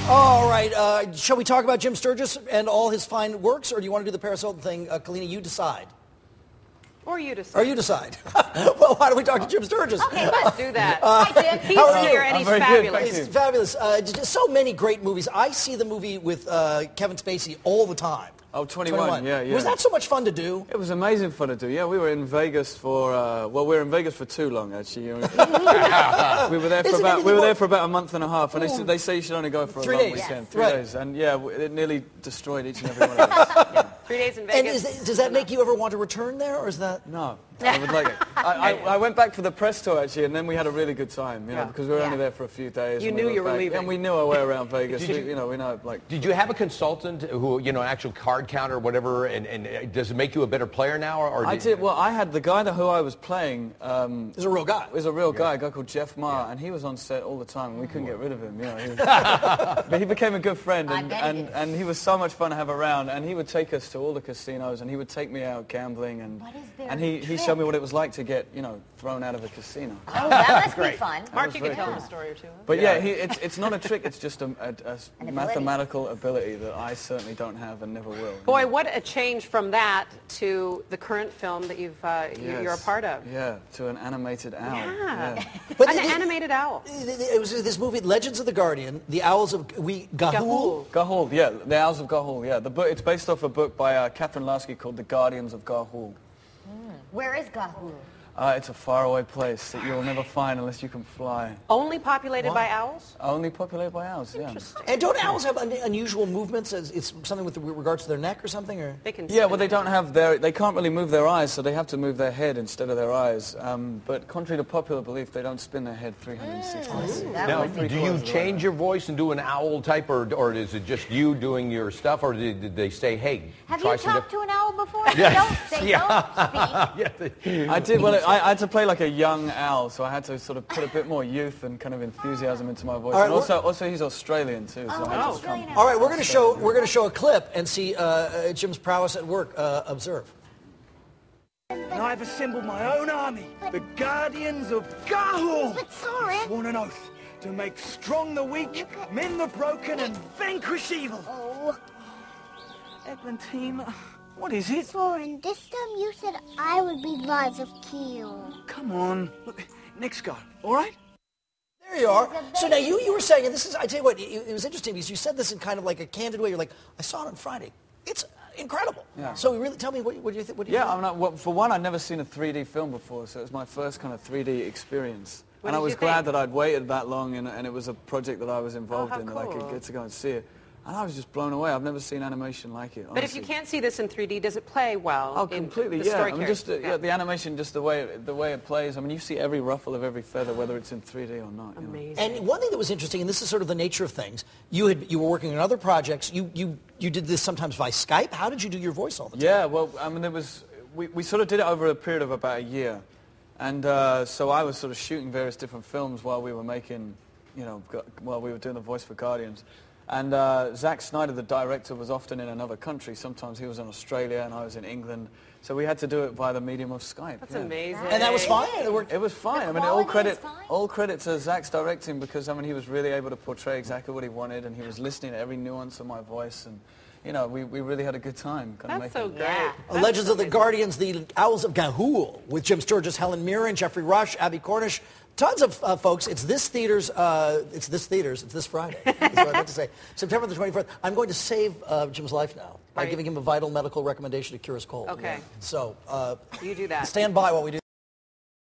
All right, shall we talk about Jim Sturgess and all his fine works, or do you want to do the Paris Hilton thing? Kalina, you decide. Or you decide. Or you decide. Well, why don't we talk to Jim Sturgess? Okay, let's do that. Hi, Jim. He's How are you? here and he's fabulous. He's fabulous. Just so many great movies. I see the movie with Kevin Spacey all the time. Oh, 21, yeah. Was that so much fun to do? It was amazing fun to do. Yeah, we were in Vegas for well, we were in Vegas for too long actually. we were there for about a month and a half, and they say you should only go for a long weekend, 3 days, and yeah, it nearly destroyed each and every one of us. 3 days in Vegas. And does that make you ever want to return there, or is that? No. I would like it. I went back for the press tour actually, and then we had a really good time, you know, because we were only there for a few days. You knew you were leaving, and we knew our way around Vegas. We know like. Did you have a consultant who, you know, an actual card counter or whatever, and does it make you a better player now, or? I did. Well, I had the guy who I was playing. Is a real guy. Is a real guy, a guy called Jeff Ma, and he was on set all the time, and we couldn't get rid of him. You know, but he became a good friend, and he was so much fun to have around, and he would take us to all the casinos, and he would take me out gambling, and he showed me what it was like to get, you know, thrown out of a casino. Oh, that must be fun. Mark, you can tell him a story or two. But yeah, it's not a trick, it's just a mathematical ability that I certainly don't have and never will. Boy, what a change from that to the current film that you're a part of. Yeah, to an animated owl. Yeah. But an animated owl. It was this movie, Legends of the Guardian, The Owls of Ga'Hoole. Ga'Hoole, yeah, The Owls of Ga'Hoole, yeah. The book, it's based off a book by Catherine Lasky called The Guardians of Ga'Hoole. Where is Ga'Hoole? It's a faraway place that you'll never find unless you can fly. Only populated by owls? Only populated by owls, yeah. Interesting. And don't owls have unusual movements? It's something with regards to their neck or something? Or? They can well, they don't have they can't really move their eyes, so they have to move their head instead of their eyes. But contrary to popular belief, they don't spin their head 360 degrees. Now, do you change your voice and do an owl type, or is it just you doing your stuff, or did they say, hey, have try you talked to an owl before? Yeah. Don't speak. I did. Well, I had to play like a young owl, so I had to sort of put a bit more youth and kind of enthusiasm into my voice. Right, and also he's Australian too. So All right, we're going to show a clip and see Jim's prowess at work. Observe. And I've assembled my own army, the Guardians of Ga'Hoole. But Soren, Sworn an oath to make strong the weak, mend the broken, and vanquish evil. Oh. Eglantine, what is it? Soren, this time you said I would be live of Keel. Come on. Look, next go, all right? There you are. So now you were saying, and this is, I tell you what, it was interesting because you said this in kind of like a candid way. You're like, I saw it on Friday. It's incredible. Yeah. So really, tell me, what do you think? For one, I'd never seen a 3D film before, so it was my first kind of 3D experience. What and I did was you glad think? that I'd waited that long, and it was a project that I was involved in, that I cool. could get to go and see it. And I was just blown away. I've never seen animation like it, honestly. But if you can't see this in 3D, does it play well? Oh, completely, in the yeah. story I mean, just the animation, just the way it plays. I mean, you see every ruffle of every feather, whether it's in 3D or not. Amazing. And one thing that was interesting, and this is sort of the nature of things, you were working on other projects. You did this sometimes by Skype. How did you do your voice all the time? Yeah, well, I mean, we sort of did it over a period of about a year. And so I was sort of shooting various different films while we were making, while we were doing the voice for Guardians. And Zack Snyder, the director, was often in another country. Sometimes he was in Australia and I was in England. So we had to do it by the medium of Skype. That's amazing. And that was fine? It was fine. I mean, all credit to Zack's directing, because, I mean, he was really able to portray exactly what he wanted, and he was listening to every nuance of my voice. And, we really had a good time. That's so great. Yeah. Legends of the Guardians, The Owls of Ga'Hoole, with Jim Sturgess, Helen Mirren, Jeffrey Rush, Abby Cornish. Tons of folks. It's this Friday, is what I meant to say. September the 24th. I'm going to save Jim's life now by giving him a vital medical recommendation to cure his cold. Okay. So you do that. Stand by while we do